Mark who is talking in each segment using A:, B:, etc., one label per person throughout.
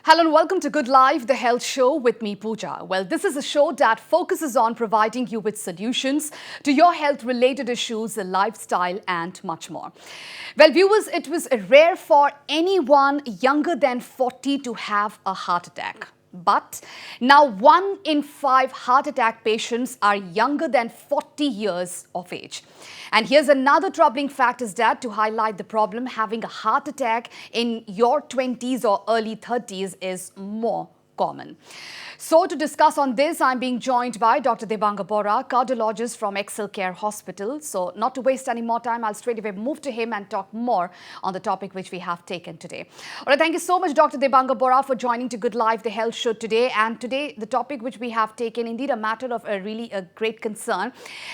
A: Hello and welcome to Good Life, the health show with me, Puja. Well, this is a show that focuses on providing you with solutions to your health-related issues, lifestyle and much more. Well, viewers, it was rare for anyone younger than 40 to have a heart attack. But now 1 in 5 heart attack patients are younger than 40 years of age. And here's another troubling fact is that to highlight the problem, having a heart attack in your 20s or early 30s is more common. So to discuss on this, I'm being joined by Dr. Debanga Borah, cardiologist from Excel Care Hospital. So not to waste any more time, I'll straight away move to him and talk more on the topic which we have taken today. All right, thank you so much, Dr. Debanga Borah, for joining to Good Life, the health show today. And today, the topic which we have taken, indeed a matter of a great concern.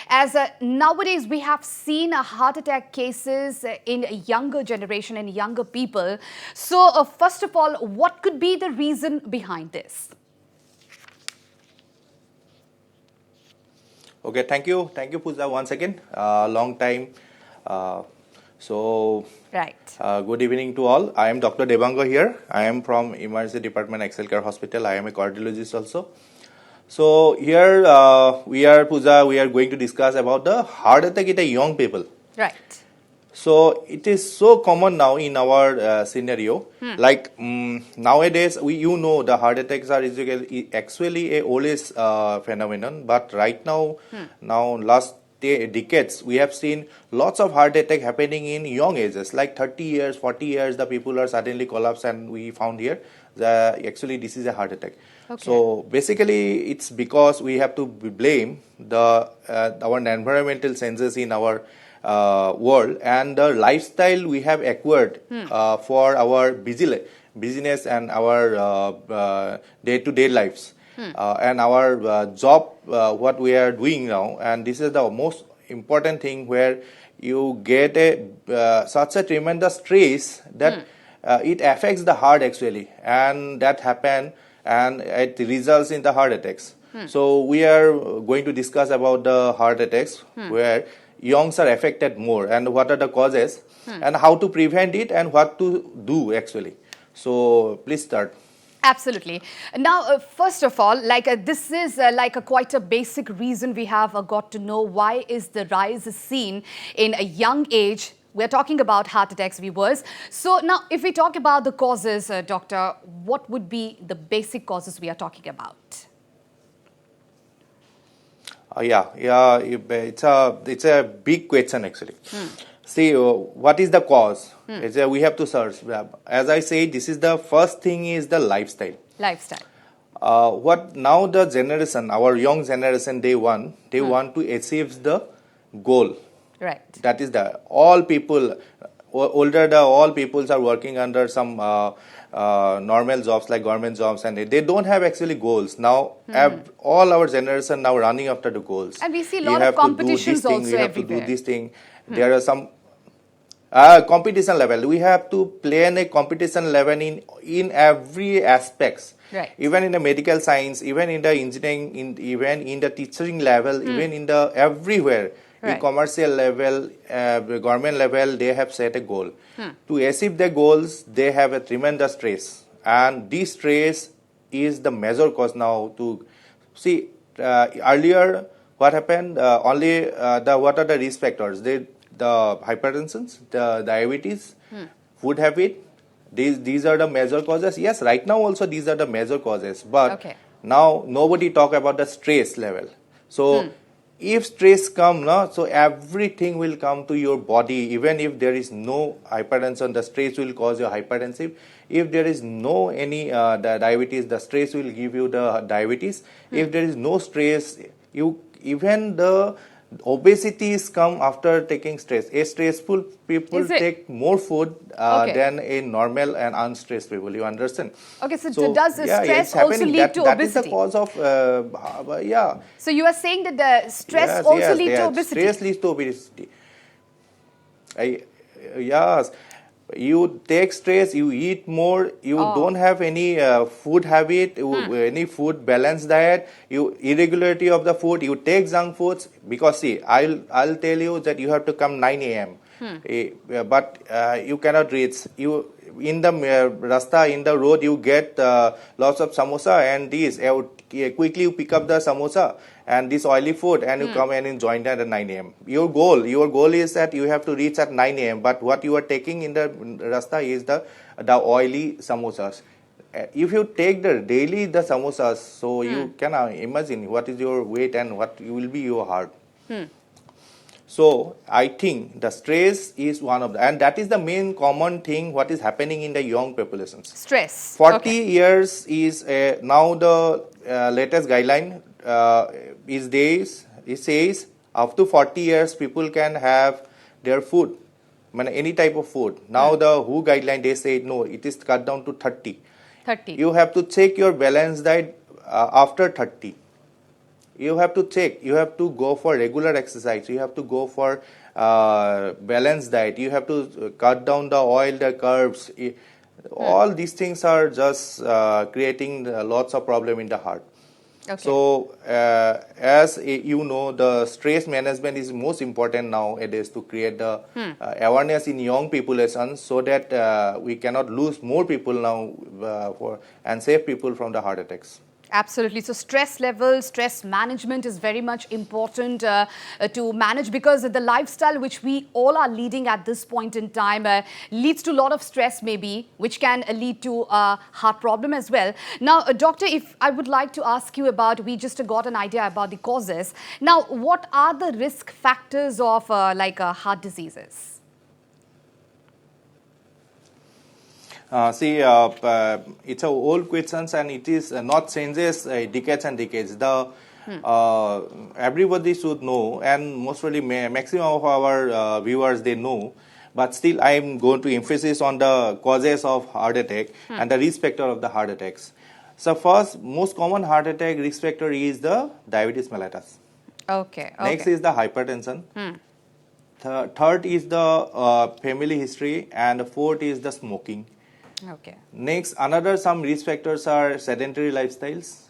A: As nowadays, we have seen heart attack cases in a younger generation and younger people. So first of all, what could be the reason behind this?
B: Okay, thank you, Puja, once again. Long time. Good evening to all. I am Dr. Debanga here. I am from Emergency Department, Excel Care Hospital. I am a cardiologist also. So here we are going to discuss about the heart attack in the young people.
A: Right.
B: So it is so common now in our scenario. Like nowadays, the heart attacks are actually a old age phenomenon. But right now, last decades, we have seen lots of heart attack happening in young ages, like 30 years, 40 years. The people are suddenly collapsed, and we found here that actually this is a heart attack.
A: Okay.
B: So basically, it's because we have to blame our environmental senses in our world and the lifestyle we have acquired for our business and our day-to-day lives and our job, what we are doing now. And this is the most important thing where you get such a tremendous stress that it affects the heart actually, and that happen and it results in the heart attacks. So we are going to discuss about the heart attacks where youngs are affected more and what are the causes and how to prevent it and what to do actually. So please start.
A: Absolutely. Now, first of all, this is quite a basic reason we have got to know why is the rise seen in a young age. We're talking about heart attacks, viewers. So now, if we talk about the causes, doctor, what would be the basic causes we are talking about?
B: It's a big question actually. See, what is the cause? We have to search. As I say, this is the first thing is the lifestyle. What now the generation, our young generation, they want to achieve the goal.
A: Right.
B: That is all people, all peoples are working under some normal jobs like government jobs, and they don't have actually goals. Now, all our generation now running after the goals.
A: And we see a lot of competitions also
B: everywhere. You have to do this thing. There are some competition level. We have to play in a competition level in every aspects.
A: Right.
B: Even in the medical science, even in the engineering, even in the teaching level, even in the everywhere.
A: Right.
B: In commercial level, government level, they have set a goal. To achieve the goals, they have a tremendous stress. And this stress is the major cause now to see earlier what happened, what are the risk factors? The hypertension, the diabetes, food habit, these are the major causes. Yes, right now also these are the major causes. But now nobody talk about the stress level. So if stress come, so everything will come to your body. Even if there is no hypertension, the stress will cause you hypertensive. If there is no any the diabetes, the stress will give you the diabetes. If there is no stress, even the obesities come after taking stress. A stressful people take more food than a normal and unstressed people. You understand?
A: Okay, so does stress also lead to obesity?
B: That is the cause of,
A: So you are saying that the stress also leads to obesity?
B: Stress leads to obesity. Yes. You take stress, you eat more, you don't have any food habit, any food balanced diet, irregularity of the food, you take junk foods. Because see, I'll tell you that you have to come 9 a.m. But you cannot reach. You in the rasta, in the road, you get lots of samosa and this. Quickly you pick up the samosa and this oily food and you come and join that at 9 a.m. Your goal is that you have to reach at 9 a.m. But what you are taking in the rasta is the oily samosas. If you take the daily the samosas, so you can imagine what is your weight and what will be your heart. So I think the stress is one of the, and that is the main common thing what is happening in the young populations.
A: Stress.
B: 40 years is now the latest guideline it says up to 40 years people can have their food, any type of food. Now the WHO guideline they say no, it is cut down to 30.
A: 30.
B: You have to check your balanced diet after 30. You have to check. You have to go for regular exercise. You have to go for balanced diet. You have to cut down the oil, the carbs. All these things are just creating lots of problem in the heart.
A: Okay.
B: So, as you know, the stress management is most important nowadays to create the awareness in young population, so that we cannot lose more people now and save people from the heart attacks.
A: Absolutely. So stress levels, stress management is very much important to manage, because the lifestyle which we all are leading at this point in time leads to a lot of stress maybe, which can lead to a heart problem as well. Now, doctor, if I would like to ask you about, we just got an idea about the causes. Now, what are the risk factors of heart diseases?
B: See, it's a old questions and it is not changes decades and decades. Everybody should know, and most probably maximum of our viewers they know. But still, I am going to emphasize on the causes of heart attack and the risk factor of the heart attacks. So first, most common heart attack risk factor is the diabetes mellitus.
A: Okay.
B: Next is the hypertension. Third is the family history, and fourth is the smoking.
A: Okay.
B: Next, another some risk factors are sedentary lifestyles.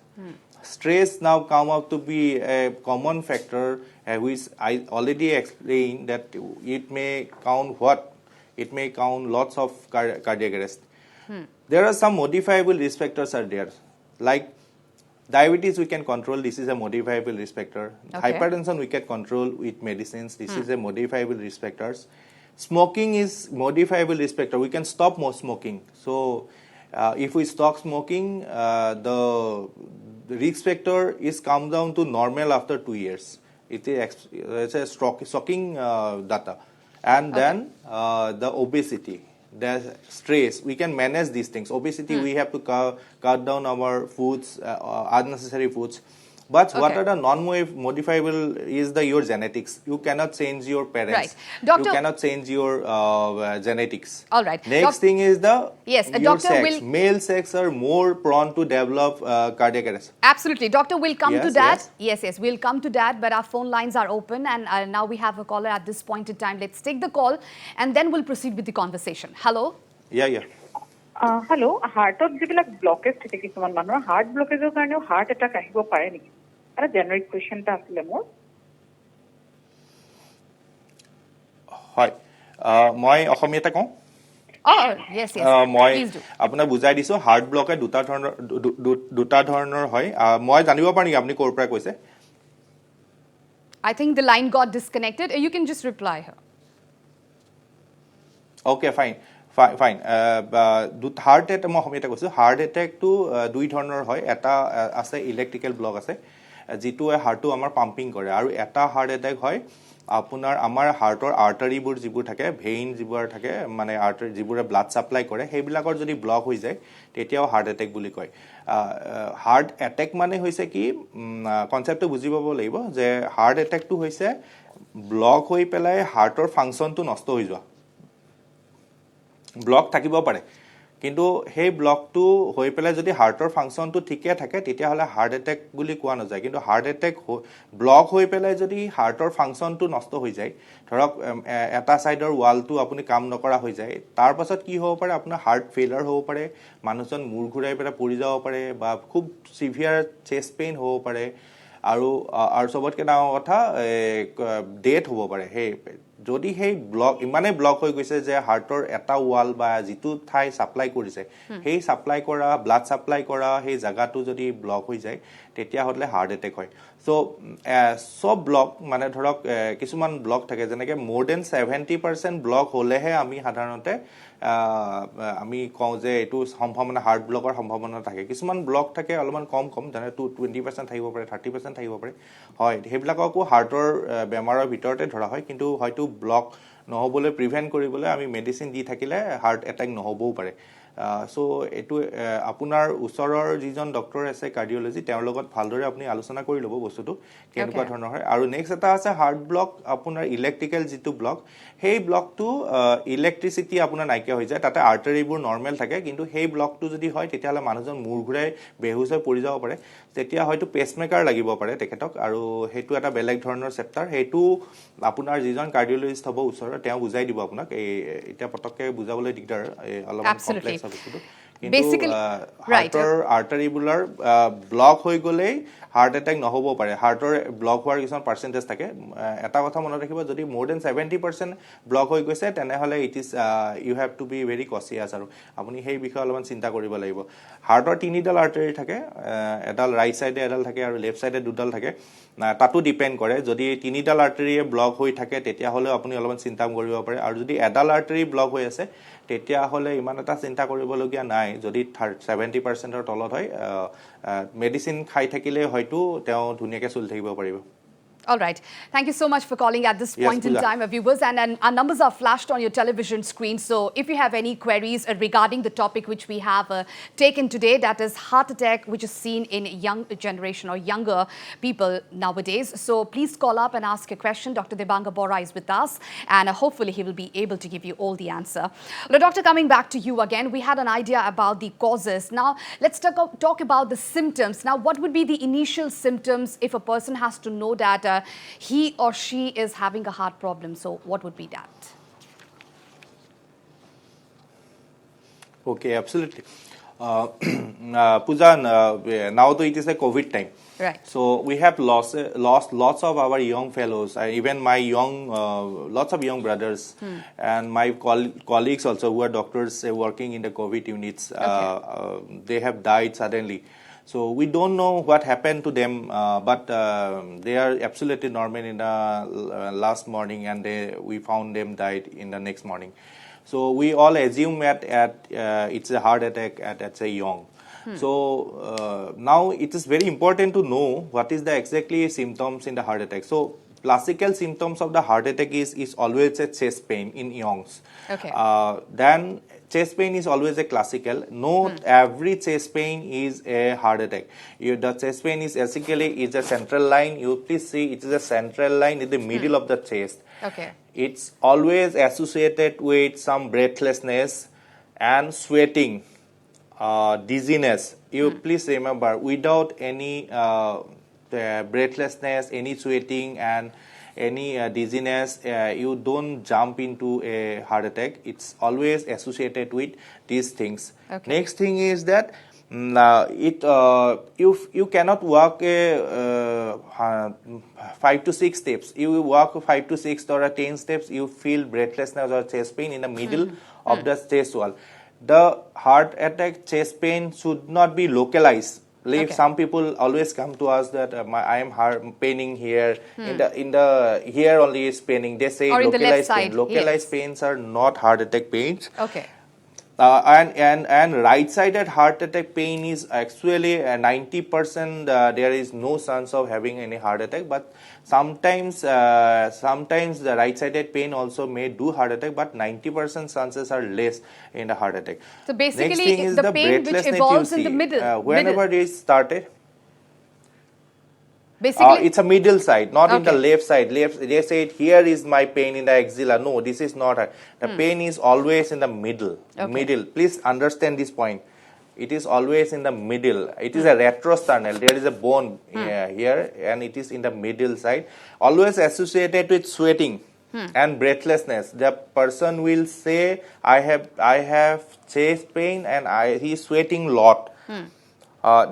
B: Stress now come up to be a common factor, which I already explained that it may count what? It may count lots of cardiac arrest. There are some modifiable risk factors are there, like diabetes we can control. This is a modifiable risk factor.
A: Okay.
B: Hypertension we can control with medicines. This is a modifiable risk factors. Smoking is modifiable risk factor. We can stop more smoking. So, if we stop smoking, the risk factor is come down to normal after 2 years. It's a shocking data. And then the obesity, the stress, we can manage these things. Obesity, we have to cut down our foods, unnecessary foods. But what are the non-modifiable is your genetics. You cannot change your parents.
A: Right. Doctor,
B: you cannot change your genetics.
A: All right.
B: Next thing is your
A: doctor
B: sex. Male sex are more prone to develop cardiac arrest.
A: Absolutely. Doctor, we'll come to that.
B: Yes.
A: We'll come to that. But our phone lines are open, and now we have a caller at this point in time. Let's take the call, and then we'll proceed with the conversation. Hello?
B: Yeah.
C: Hello, heart of the blockage take কিছুমান মানুহৰ heart blockage কাৰণেও heart attack আহিব পাৰে নেকি? এটা generic কোৱেশ্চনটা আছিল মোৰ।
B: হয়, মই অসমীয়াতে কওঁ।
A: Yes.
B: মই
A: Please do.
B: আপোনাক বুজাই দিছো, হাৰ্ট ব্লকে দুটা ধৰণৰ হয়। মই জানিব পাৰি নেকি আপুনি ক'ৰ পৰা কৈছে?
A: I think the line got disconnected. You can just reply her.
B: Okay, fine. Heart attack মই অসমীয়াতে কৈছোঁ। হাৰ্ট এটেকটো দুই ধৰণৰ হয়। এটা আছে ইলেক্ট্ৰিকেল ব্লক আছে, যিটোৱে হাৰ্টটো আমাৰ পাম্পিং কৰে, আৰু এটা হাৰ্ট এটেক হয় আপোনাৰ আমাৰ হাৰ্টৰ আৰ্টাৰীবোৰ যিবোৰ থাকে, ভেইন যিবোৰ থাকে, মানে আৰ্টাৰী যিবোৰে ব্লাড ছাপ্লাই কৰে, সেইবিলাকৰ যদি ব্লক হৈ যায় তেতিয়াও হাৰ্ট এটেক বুলি কয়। হাৰ্ট এটেক মানে হৈছে কি, কনচেপ্টটো বুজি পাব লাগিব যে হাৰ্ট এটেকটো হৈছে ব্লক হৈ পেলাই হাৰ্টৰ ফাংচনটো নষ্ট হৈ যোৱা। ব্লক থাকিব পাৰে, কিন্তু সেই ব্লকটো হৈ পেলাই যদি হাৰ্টৰ ফাংচনটো ঠিকে থাকে তেতিয়াহ'লে হাৰ্ট এটেক বুলি কোৱা নাযায়। কিন্তু হাৰ্ট এটেক ব্লক হৈ পেলাই যদি হাৰ্টৰ ফাংচনটো নষ্ট হৈ যায়, ধৰক এটা ছাইডৰ ৱালটো আপুনি কাম নকৰা হৈ যায়, তাৰ পাছত কি হ'ব পাৰে, আপোনাৰ হাৰ্ট ফেইলাৰ হ'ব পাৰে, মানুহজন মূৰ ঘূৰাই পেলাই পৰি যাব পাৰে, বা খুব চিভিয়াৰ চেষ্ট পেইন হ'ব পাৰে, আৰু চবতকৈ ডাঙৰ কথা ডেথ হ'ব পাৰে। সেই যদি সেই ব্লক ইমানে ব্লক হৈ গৈছে যে হাৰ্টৰ এটা ওয়াল বা যিটো ঠাই সাপ্লাই কৰিছে সেই সাপ্লাই কৰা ব্লাড সাপ্লাই কৰা সেই জায়গাটো যদি ব্লক হৈ যায় তেতিয়া হলে হাৰ্ট এটেক হয় সো সব ব্লক মানে ধৰক কিছুমান ব্লক থাকে যেনেকৈ মোৰ দেন 70% ব্লক হলেহে আমি সাধাৰণতে আমি কওঁ যে এটো সম্ভাৱনা হাৰ্ট ব্লকৰ সম্ভাৱনা থাকে কিছুমান ব্লক থাকে অলপমান কম যেনে 20% থাকিব পাৰে 30% থাকিব পাৰে হয় হেবিলাককো হাৰ্টৰ বেমাৰৰ ভিতৰতে ধৰা হয় কিন্তু হয়তো ব্লক নহবলৈ প্ৰিভেন্ট কৰিবলৈ আমি মেডিসিন দি থাকিলে হাৰ্ট এটেক নহবও পাৰে সো এটো আপোনাৰ ওচৰৰ যিজন ডক্টৰ আছে কাৰ্ডিওলজি তেওঁৰ লগত ভালদৰে আপুনি আলোচনা কৰি লব বস্তুটো কেনেকুৱা ধৰণৰ হয় আৰু নেক্সট এটা আছে হাৰ্ট ব্লক আপোনাৰ ইলেক্ট্ৰিক্যাল যিটো ব্লক সেই ব্লকটো ইলেক্ট্ৰিসিটি আপোনাৰ নাইকিয়া হৈ যায় তাতে আৰ্টাৰীবোৰ নৰমাল থাকে কিন্তু সেই ব্লকটো যদি হয় তেতিয়ালে মানুহজন মূৰ ঘূৰাই বেহুছ হৈ পৰি যাব পাৰে তেতিয়া হয়তো পেচমেকাৰ লাগিব পাৰে তেখেতক আৰু হেতু এটা বেলেগ ধৰণৰ চেপ্টাৰ হেতু আপোনাৰ যিজন কাৰ্ডিওলজিষ্ট হ'ব ওচৰৰ তেওঁ বুজাই দিব আপোনাক এটা পটককে বুজাবলৈ দিগদাৰ অলপমান কমপ্লেক্স বস্তুটো কিন্তু হাৰ্টৰ আৰ্টাৰীবুলাৰ ব্লক হৈ গলেই হাৰ্ট এটেক নহব পাৰে হাৰ্টৰ ব্লক হোৱাৰ কিছুমান পাৰ্সেন্টেজ থাকে এটা কথা মনত ৰাখিব যদি মোৰ দেন 70% ব্লক হৈ গৈছে তেনেহলে it is you have to be very cautious আৰু আপুনি সেই বিষয়ে অলপমান চিন্তা কৰিব লাগিব হাৰ্টৰ তিনিডাল আৰ্টাৰী থাকে এডাল ৰাইট সাইডে এডাল থাকে আৰু লেফট সাইডে দুডাল থাকে তাতো ডিপেন্ড কৰে যদি তিনিডাল আৰ্টাৰীয়ে ব্লক হৈ থাকে তেতিয়া হলে আপুনি অলপমান চিন্তা কৰিব পাৰে আৰু যদি এডাল আৰ্টাৰী ব্লক হৈ আছে তেতিয়া হলে ইমান এটা চিন্তা কৰিবলগীয়া নাই যদি 70% ৰ তলত হয় মেডিসিন খাই থাকিলে হয়তো তেওঁ ধুনিয়াকে চলি থাকিব পাৰিব
A: All right. Thank you so much for calling at this point in time, viewers. And our numbers are flashed on your television screen. So if you have any queries regarding the topic which we have taken today, that is heart attack, which is seen in young generation or younger people nowadays. So please call up and ask a question. Dr. Debanga Borah is with us, and hopefully he will be able to give you all the answer. Well, Doctor, coming back to you again, we had an idea about the causes. Now, let's talk about the symptoms. Now, what would be the initial symptoms if a person has to know that he or she is having a heart problem? So what would be that?
B: Okay, absolutely. Puja, now it is a COVID time.
A: Right.
B: So we have lost lots of our young fellows, even my lots of young brothers and my colleagues also who are doctors working in the COVID units. They have died suddenly. So we don't know what happened to them, but they are absolutely normal in the last morning, and we found them died in the next morning. So we all assume it's a heart attack at a young. So now it is very important to know what is the exactly symptoms in the heart attack. So classical symptoms of the heart attack is always a chest pain in youngs.
A: Okay.
B: Then chest pain is always a classical. Not every chest pain is a heart attack. The chest pain is basically a central line. You please see it is a central line in the middle of the chest.
A: Okay.
B: It's always associated with some breathlessness and sweating, dizziness. You please remember, without any breathlessness, any sweating and any dizziness, you don't jump into a heart attack. It's always associated with these things.
A: Okay.
B: Next thing is that you cannot walk 5 to 6 steps. You walk 5 to 6 or 10 steps, you feel breathlessness or chest pain in the middle of the chest wall. The heart attack chest pain should not be localized. Some people always come to us that I am paining here in the here only is paining. They say
A: or
B: localized
A: the
B: pain. Localized pains are not heart attack pains.
A: Okay.
B: And right-sided heart attack pain is actually 90%. There is no chance of having any heart attack, but sometimes the right-sided pain also may do heart attack, but 90% chances are less in the heart attack.
A: So basically,
B: next thing is
A: the pain which evolves in the middle.
B: Whenever it started.
A: Basically,
B: it's a middle side, not in the left side. They say here is my pain in the axilla. No, this is not. The pain is always in the middle. Middle. Please understand this point. It is always in the middle. It is a retrosternal. There is a bone here, and it is in the middle side. Always associated with sweating and breathlessness. The person will say, "I have chest pain, and he is sweating lot."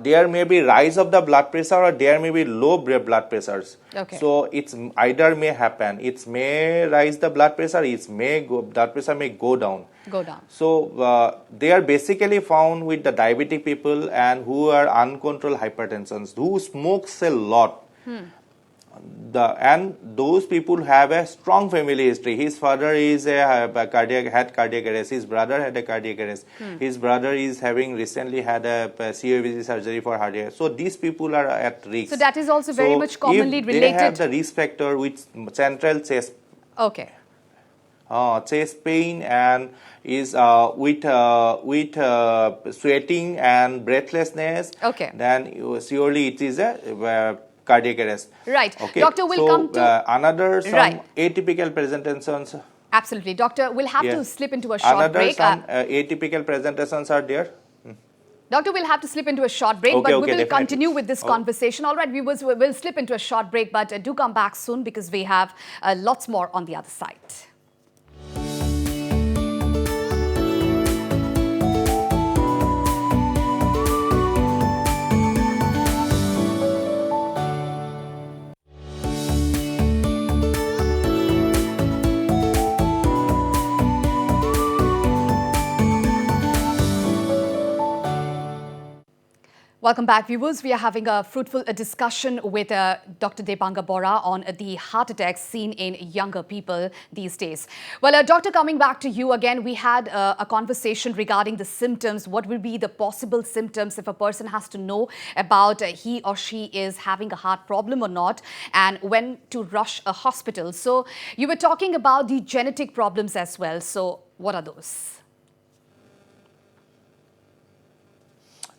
B: there may be rise of the blood pressure or there may be low blood pressures.
A: Okay.
B: So it's either may happen. It may rise the blood pressure. Blood pressure may go down.
A: Go down.
B: So they are basically found with the diabetic people and who are uncontrolled hypertensions, who smokes a lot. And those people have a strong family history. His father is had cardiac arrest. His brother had a cardiac arrest. His brother is having recently had a COPD surgery for heart attack. So these people are at risk.
A: So that is also very much commonly
B: if
A: related.
B: They have the risk factor with central chest.
A: Okay.
B: Chest pain and is with sweating and breathlessness.
A: Okay.
B: Then surely it is a cardiac arrest.
A: Right.
B: Okay.
A: Doctor, we'll come to
B: another some
A: right.
B: atypical presentations.
A: Absolutely. Doctor, we'll have to slip into a short break.
B: Some atypical presentations are there.
A: Doctor, we'll have to slip into a short break, but we will definitely continue with this conversation. All right, viewers, we'll slip into a short break, but do come back soon because we have lots more on the other side. Welcome back, viewers. We are having a fruitful discussion with Dr. Debanga Borah on the heart attacks seen in younger people these days. Well, Doctor, coming back to you again, we had a conversation regarding the symptoms. What will be the possible symptoms if a person has to know about he or she is having a heart problem or not, and when to rush a hospital. So you were talking about the genetic problems as well. So what are those?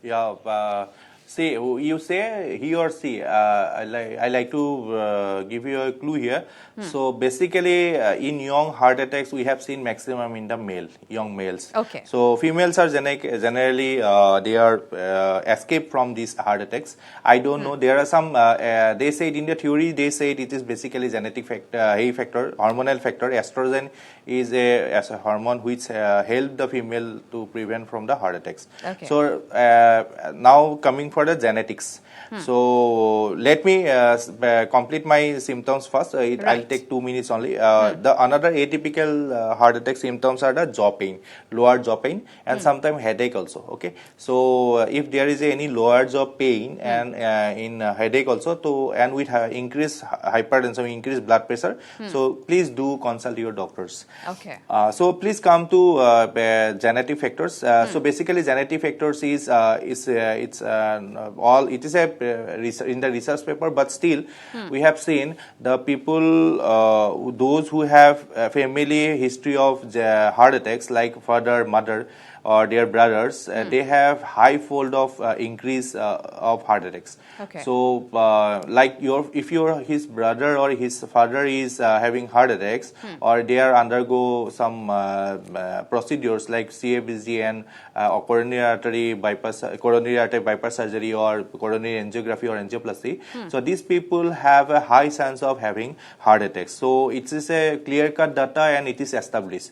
B: Yeah, see, you say he or she. I like to give you a clue here. So basically, in young heart attacks, we have seen maximum in the young males.
A: Okay.
B: So females are generally they are escape from these heart attacks. I don't know. There are some. They said in the theory, they said it is basically genetic factor, hormonal factor. Estrogen is a hormone which help the female to prevent from the heart attacks.
A: Okay.
B: So now coming for the genetics. So let me complete my symptoms first. I'll take 2 minutes only. The another atypical heart attack symptoms are the jaw pain, lower jaw pain, and sometimes headache also. Okay. So if there is any lower jaw pain and in headache also, and with increased hypertension, increased blood pressure, so please do consult your doctors.
A: Okay.
B: So please come to genetic factors. So basically, genetic factors is all. It is a in the research paper, but still we have seen the people those who have a family history of heart attacks, like father, mother, or their brothers, they have high fold of increase of heart attacks.
A: Okay.
B: So, like if his brother or his father is having heart attacks, or they are undergo some procedures like CABG and coronary artery bypass surgery or coronary angiography or angioplasty. So these people have a high chance of having heart attacks. So it is a clear-cut data and it is established.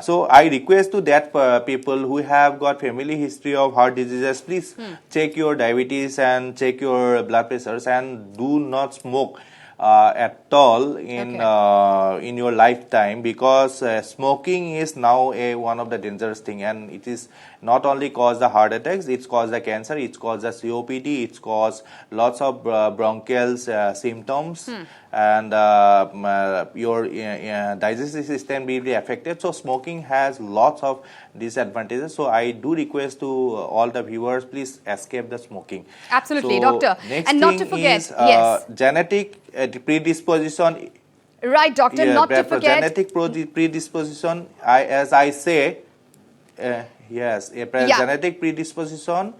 B: So I request to that people who have got family history of heart diseases, please check your diabetes and check your blood pressures, and do not smoke at all in your lifetime, because smoking is now one of the dangerous thing, and it is not only cause the heart attacks, it's cause the cancer, it's cause the COPD, it's cause lots of bronchial symptoms, and your digestive system will be affected. So smoking has lots of disadvantages. So I do request to all the viewers, please escape the smoking.
A: Absolutely,
B: So
A: Doctor.
B: Next
A: And
B: thing
A: not to forget,
B: is,
A: yes.
B: genetic predisposition.
A: Right, Doctor, not to forget.
B: Genetic predisposition, as I say, yes, genetic predisposition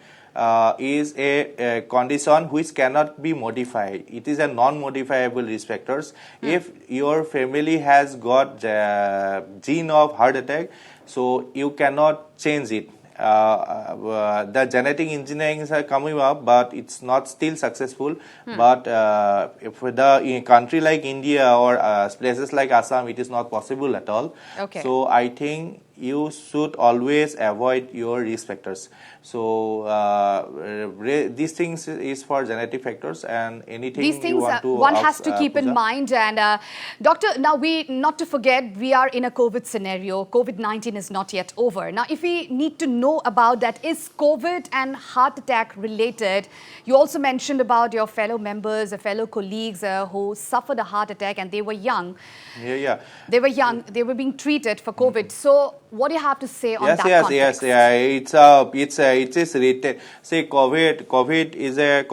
B: is a condition which cannot be modified. It is a non-modifiable risk factors. If your family has got gene of heart attack, so you cannot change it. The genetic engineering is coming up, but it's not still successful. But if in a country like India or places like Assam, it is not possible at all.
A: Okay.
B: So I think you should always avoid your risk factors. So these things is for genetic factors, and anything
A: These
B: you
A: things
B: want to
A: one
B: ask,
A: has to keep in
B: Puja?
A: mind. And doctor, now not to forget, we are in a COVID scenario. COVID-19 is not yet over. Now, if we need to know about that, is COVID and heart attack related? You also mentioned about your fellow members, fellow colleagues who suffered a heart attack, and they were young.
B: Yeah.
A: They were young. They were being treated for COVID. So, what do you have to say on that
B: Yes,
A: context?
B: yeah. It is related. Say COVID is a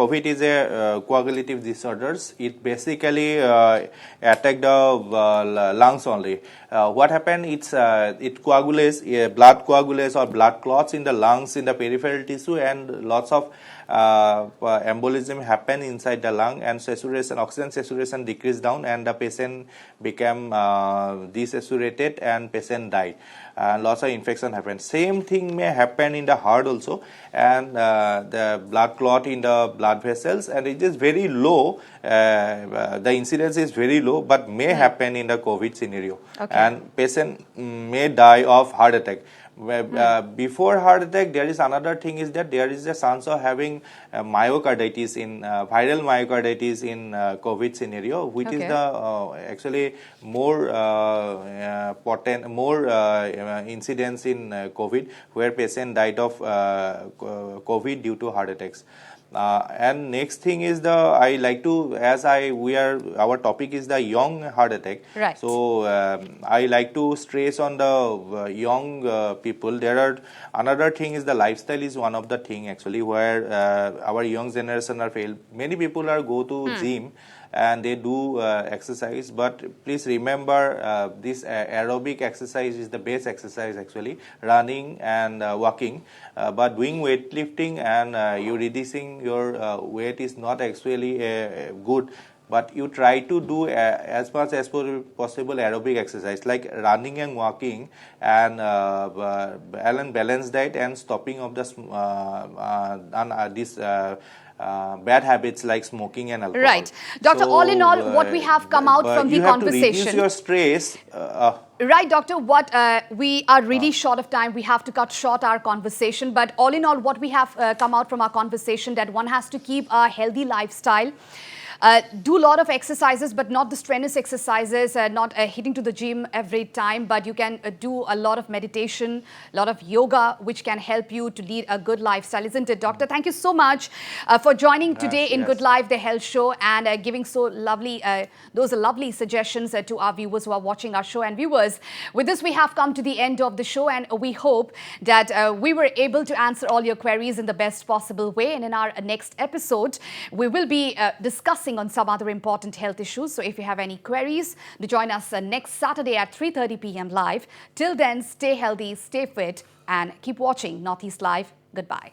B: coagulative disorders. It basically attack the lungs only. What happened? It coagulates, blood coagulates or blood clots in the lungs, in the peripheral tissue, and lots of embolism happen inside the lung, and saturation, oxygen saturation decreased down, and the patient became desaturated, and patient died. Lots of infection happened. Same thing may happen in the heart also, and the blood clot in the blood vessels, and it is very low. The incidence is very low, but may happen in the COVID scenario, and patient may die of heart attack. Before heart attack, there is another thing, is that there is a chance of having myocarditis in viral myocarditis in COVID scenario, which is the actually more potent, more incidence in COVID, where patient died of COVID due to heart attacks. And next thing is I like to, our topic is the young heart attack.
A: Right.
B: So I like to stress on the young people. There are another thing is the lifestyle is one of the thing actually, where our young generation are failed. Many people are go to gym and they do exercise, but please remember this aerobic exercise is the best exercise actually, running and walking, but doing weightlifting and you reducing your weight is not actually good. But you try to do as much as possible aerobic exercise like running and walking, and balanced diet, and stopping of the bad habits like smoking and alcohol.
A: Right. Doctor, all in all, what we have come out from the
B: you have to reduce
A: conversation.
B: your stress.
A: Right, doctor, what we are really short of time. We have to cut short our conversation. But all in all, what we have come out from our conversation, that one has to keep a healthy lifestyle. Do a lot of exercises, but not the strenuous exercises, not hitting to the gym every time, but you can do a lot of meditation, a lot of yoga, which can help you to lead a good lifestyle, isn't it, doctor? Thank you so much for joining today in Good Life, the health show, and giving so lovely, those lovely suggestions to our viewers who are watching our show. And viewers, with this, we have come to the end of the show, and we hope that we were able to answer all your queries in the best possible way. And in our next episode, we will be discussing on some other important health issues. So if you have any queries, do join us next Saturday at 3:30 p.m. live. Till then, stay healthy, stay fit, and keep watching Northeast Live. Goodbye.